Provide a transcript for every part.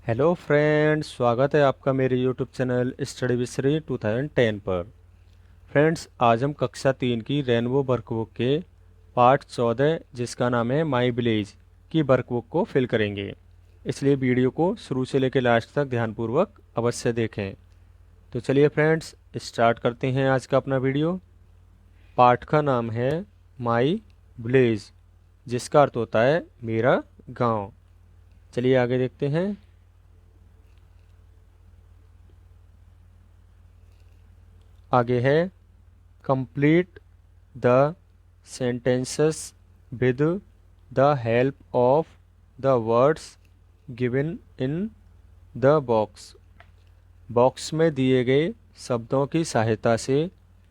Hello friends, स्वागत है आपका मेरे YouTube channel study with Shri 2010 पर। फ्रेंड्स, आज हम कक्षा 3 की रेनबो वर्कबुक के पार्ट 14 जिसका नाम है माई विलेज की वर्कबुक को फिल करेंगे। इसलिए वीडियो को शुरू से लेकर लास्ट तक ध्यानपूर्वक अवश्य देखें। तो चलिए फ्रेंड्स, स्टार्ट करते हैं आज का अपना वीडियो। पार्ट का नाम है माई विलेज, जिसका अर्थ होता है मेरा गाँव। चलिए आगे देखते हैं। आगे है complete the sentences with the help of the words given in the box। Box में दिए गए शब्दों की सहायता से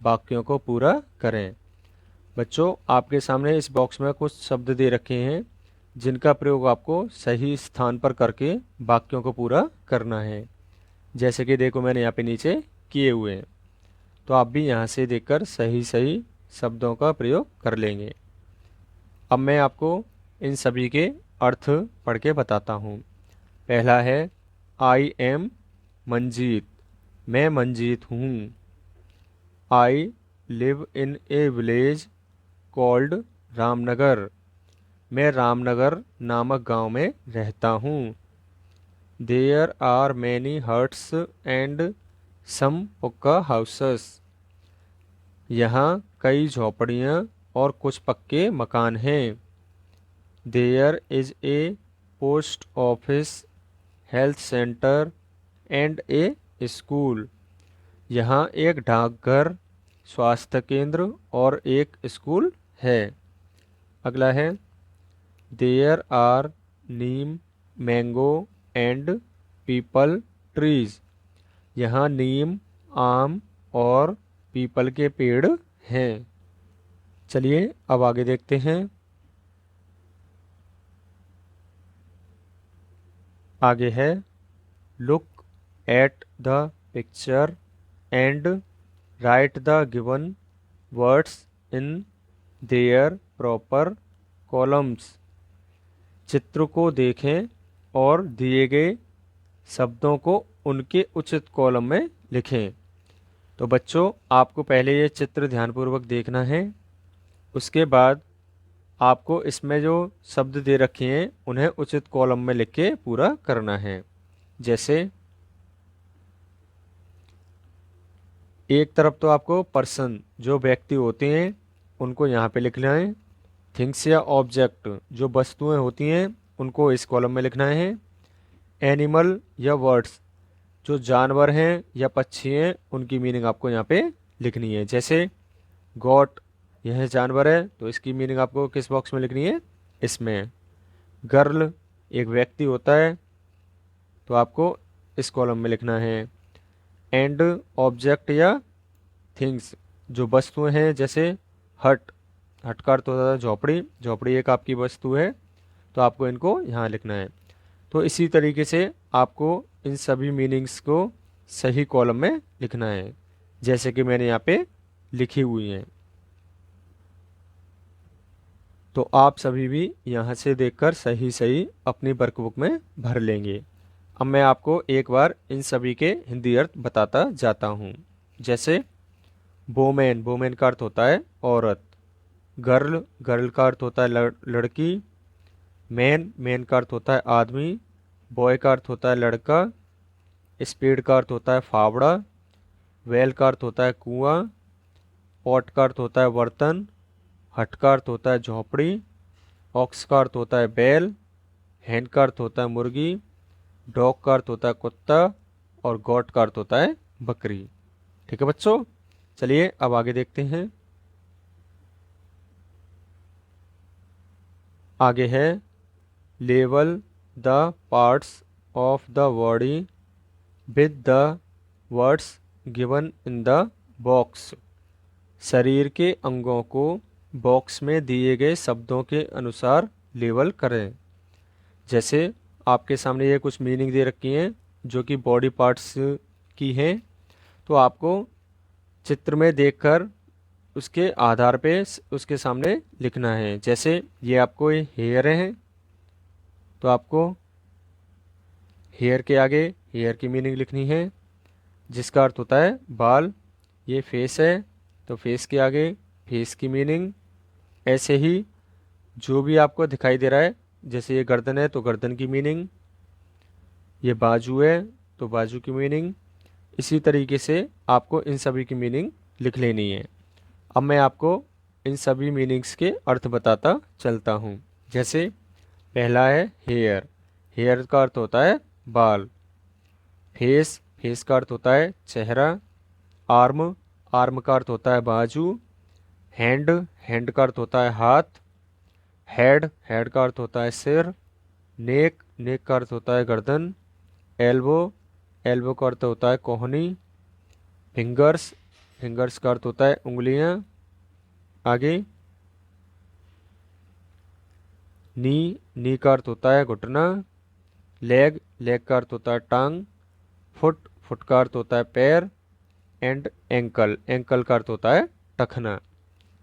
वाक्यों को पूरा करें। बच्चों, आपके सामने इस बॉक्स में कुछ शब्द दे रखे हैं जिनका प्रयोग आपको सही स्थान पर करके वाक्यों को पूरा करना है। जैसे कि देखो, मैंने यहाँ पे नीचे किए हुए हैं, तो आप भी यहाँ से देखकर सही सही शब्दों का प्रयोग कर लेंगे। अब मैं आपको इन सभी के अर्थ पढ़ के बताता हूँ। पहला है आई एम मंजीत, मैं मंजीत हूँ। I live in a village called Ramnagar, मैं रामनगर नामक गांव में रहता हूँ। There are many huts and some pukka houses, यहाँ कई झोपड़ियाँ और कुछ पक्के मकान हैं। There is a post office, health centre and a school, यहाँ एक डाकघर, स्वास्थ्य केंद्र और एक स्कूल है। अगला है there are neem, mango and peepal trees, यहाँ नीम, आम और पीपल के पेड़ हैं। चलिए अब आगे देखते हैं। आगे है look at the picture and right the given words in their proper columns, चित्र को देखें और दिए गए शब्दों को उनके उचित कॉलम में लिखें। तो बच्चों, आपको पहले ये चित्र ध्यानपूर्वक देखना है। उसके बाद आपको इसमें जो शब्द दे रखे हैं उन्हें उचित कॉलम में लिख के पूरा करना है। जैसे एक तरफ तो आपको पर्सन, जो व्यक्ति होते हैं, उनको यहाँ पे लिखना है। थिंग्स या ऑब्जेक्ट, जो वस्तुएं होती हैं, उनको इस कॉलम में लिखना है। एनिमल या वर्ड्स, जो जानवर हैं या पक्षी हैं, उनकी मीनिंग आपको यहाँ पे लिखनी है। जैसे गॉट, यह जानवर है, तो इसकी मीनिंग आपको किस बॉक्स में लिखनी है? इसमें। गर्ल एक व्यक्ति होता है, तो आपको इस कॉलम में लिखना है। एंड ऑब्जेक्ट या थिंग्स, जो वस्तुएं हैं, जैसे हट, हट का अर्थ होता है झोपड़ी, झोपड़ी एक आपकी वस्तु है, तो आपको इनको यहाँ लिखना है। तो इसी तरीके से आपको इन सभी मीनिंग्स को सही कॉलम में लिखना है, जैसे कि मैंने यहाँ पे लिखी हुई हैं। तो आप सभी भी यहाँ से देखकर सही सही अपनी वर्कबुक में भर लेंगे। अब मैं आपको एक बार इन सभी के हिंदी अर्थ बताता जाता हूँ। जैसे वोमेन, वोमेन का अर्थ होता है औरत। गर्ल, गर्ल का अर्थ होता है लड़की। मैन, मैन का अर्थ होता है आदमी। बॉय का अर्थ होता है लड़का। स्पेड का अर्थ होता है फावड़ा। वेल का अर्थ होता है कुआं। पॉट का अर्थ होता है बर्तन। हट का अर्थ होता है झोपड़ी। ऑक्स का अर्थ होता है बैल। हैन का अर्थ होता है मुर्गी। डॉग का अर्थ होता है कुत्ता। और गॉट का अर्थ होता है बकरी। ठीक है बच्चों, चलिए अब आगे देखते हैं। आगे है label the parts of the body with the words given in the box, शरीर के अंगों को बॉक्स में दिए गए शब्दों के अनुसार लेबल करें। जैसे आपके सामने ये कुछ मीनिंग दे रखी हैं जो कि बॉडी पार्ट्स की हैं, तो आपको चित्र में देखकर उसके आधार पे उसके सामने लिखना है। जैसे ये आपको हेयर हैं, तो आपको हेयर के आगे हेयर की मीनिंग लिखनी है जिसका अर्थ होता है बाल। ये फेस है तो फेस के आगे फेस की मीनिंग। ऐसे ही जो भी आपको दिखाई दे रहा है, जैसे ये गर्दन है तो गर्दन की मीनिंग, ये बाजू है तो बाजू की मीनिंग। इसी तरीके से आपको इन सभी की मीनिंग लिख लेनी है। अब मैं आपको इन सभी मीनिंग्स के अर्थ बताता चलता हूँ। जैसे पहला है हेयर। हेयर का अर्थ होता है बाल। फेस, फेस का अर्थ होता है चेहरा। आर्म, आर्म का अर्थ होता है बाजू। हैंड, हैंड का अर्थ होता है हाथ। हेड, हेड का अर्थ होता है सिर। नेक, नेक का अर्थ होता है गर्दन। एल्बो, एल्बो का अर्थ होता है कोहनी। फिंगर्स, फिंगर्स का अर्थ होता है उंगलियां। आगे नी, नी का अर्थ होता है घुटना। लेग, लेग का अर्थ होता है टांग। फुट, फुट का अर्थ होता है पैर। एंड एंकल, एंकल का अर्थ होता है टखना।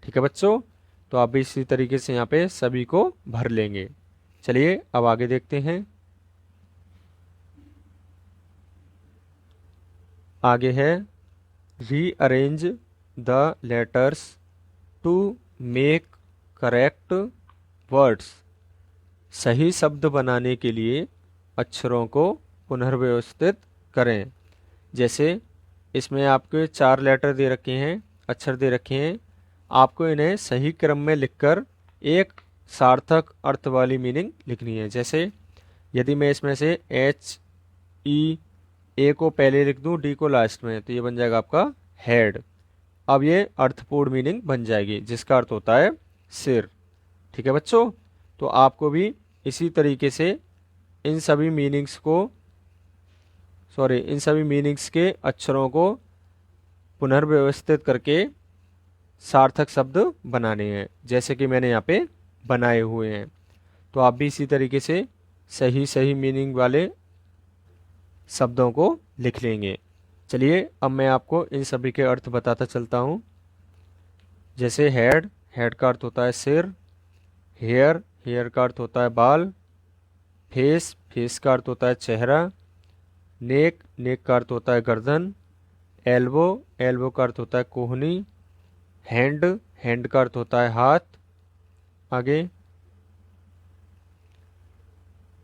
ठीक है बच्चों, तो आप भी इसी तरीके से यहाँ पे सभी को भर लेंगे। चलिए अब आगे देखते हैं। आगे है rearrange the letters to make correct words. सही शब्द बनाने के लिए अक्षरों को पुनर्व्यवस्थित करें। जैसे इसमें आपके 4 लेटर दे रखे हैं, अक्षर दे रखे हैं। आपको इन्हें सही क्रम में लिखकर एक सार्थक अर्थ वाली मीनिंग लिखनी है। जैसे यदि मैं इसमें से एच ई ए को पहले लिख दूं, डी को लास्ट में, तो ये बन जाएगा आपका हेड। अब ये अर्थपूर्ण मीनिंग बन जाएगी जिसका अर्थ होता है सिर। ठीक है बच्चों, तो आपको भी इसी तरीके से इन सभी मीनिंग्स के अक्षरों को पुनर्व्यवस्थित करके सार्थक शब्द बनाने हैं, जैसे कि मैंने यहाँ पे बनाए हुए हैं। तो आप भी इसी तरीके से सही सही मीनिंग वाले शब्दों को लिख लेंगे। चलिए अब मैं आपको इन सभी के अर्थ बताता चलता हूँ। जैसे हेड, हेड का अर्थ होता है सिर। हेयर, हेयर का अर्थ होता है बाल। फेस, फेस का अर्थ होता है चेहरा। नेक, नेक का अर्थ होता है गर्दन। एल्बो, एल्बो का अर्थ होता है कोहनी। हैंड, हैंड का अर्थ होता है हाथ। आगे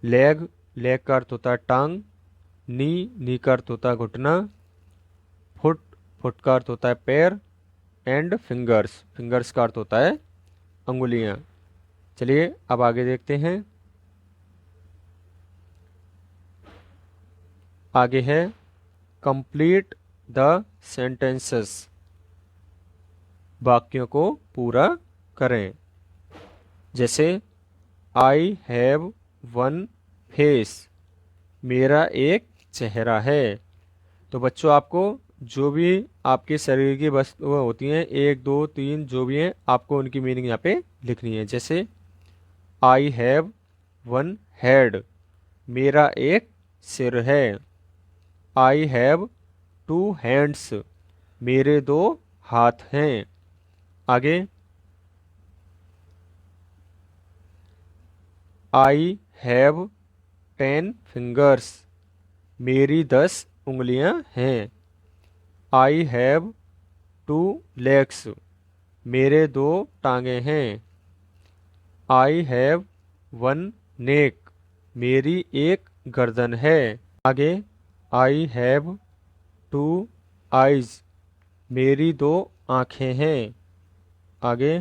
लेग, लेग का अर्थ होता है टांग। नी, नी का अर्थ होता है घुटना। फुट, फुट का अर्थ होता है पैर। एंड फिंगर्स, फिंगर्स का अर्थ होता है अंगुलियां। चलिए अब आगे देखते हैं। आगे है कंप्लीट द सेंटेंसेस। वाक्यों को पूरा करें। जैसे आई हैव वन फेस, मेरा एक चेहरा है। तो बच्चों आपको जो भी आपके शरीर की वस्तुएं होती हैं, 1 2 3 जो भी हैं, आपको उनकी मीनिंग यहाँ पे लिखनी है। जैसे आई हैव वन हेड, मेरा एक सिर है। आई हैव 2 हैंड्स, मेरे 2 हाथ हैं। आगे आई हैव 10 फिंगर्स, मेरी 10 उंगलियां हैं। आई हैव 2 लेग्स, मेरे 2 टांगे हैं। आई हैव वन नेक, मेरी एक गर्दन है। आगे आई हैव 2 आइज, मेरी 2 आँखें हैं। आगे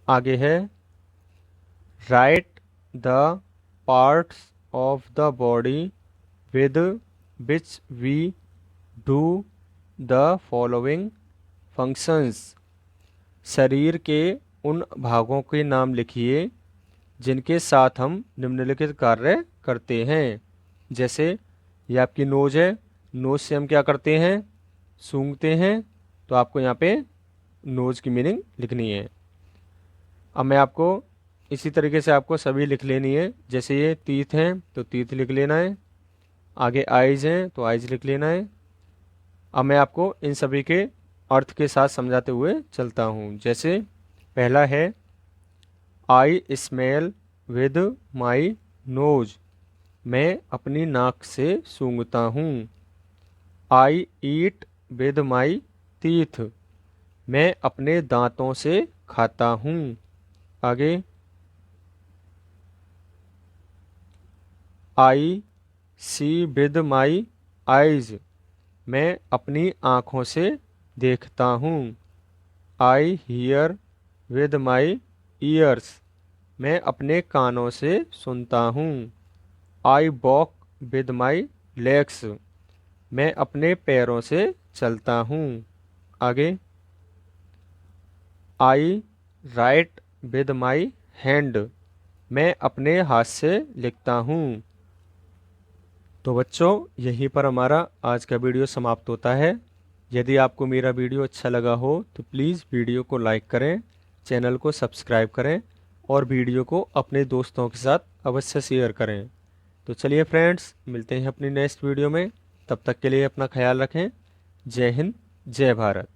आगे है write the parts of the body with which we do the following functions. शरीर के उन भागों के नाम लिखिए जिनके साथ हम निम्नलिखित कार्य करते हैं। जैसे ये आपकी नोज है, नोज से हम क्या करते हैं, सूंघते हैं। तो आपको यहाँ पे नोज की मीनिंग लिखनी है। अब मैं आपको इसी तरीके से आपको सभी लिख लेनी है। जैसे ये तीत हैं तो तीत लिख लेना है। आगे आइज हैं तो आइज लिख लेना है। अब मैं आपको इन सभी के अर्थ के साथ समझाते हुए चलता हूँ। जैसे पहला है I smell with my nose, मैं अपनी नाक से सूंघता हूँ। आई ईट विद माई टीथ, मैं अपने दांतों से खाता हूँ। आगे, आई सी विद माई आइज, मैं अपनी आँखों से देखता हूँ। I hear with my years, मैं अपने कानों से सुनता हूँ। I walk with my legs, मैं अपने पैरों से चलता हूँ। आगे, आई राइट विद माई हैंड, मैं अपने हाथ से लिखता हूँ। तो बच्चों, यहीं पर हमारा आज का वीडियो समाप्त होता है। यदि आपको मेरा वीडियो अच्छा लगा हो तो प्लीज़ वीडियो को लाइक करें, चैनल को सब्सक्राइब करें और वीडियो को अपने दोस्तों के साथ अवश्य शेयर करें। तो चलिए फ्रेंड्स, मिलते हैं अपनी नेक्स्ट वीडियो में। तब तक के लिए अपना ख्याल रखें। जय हिंद, जय भारत।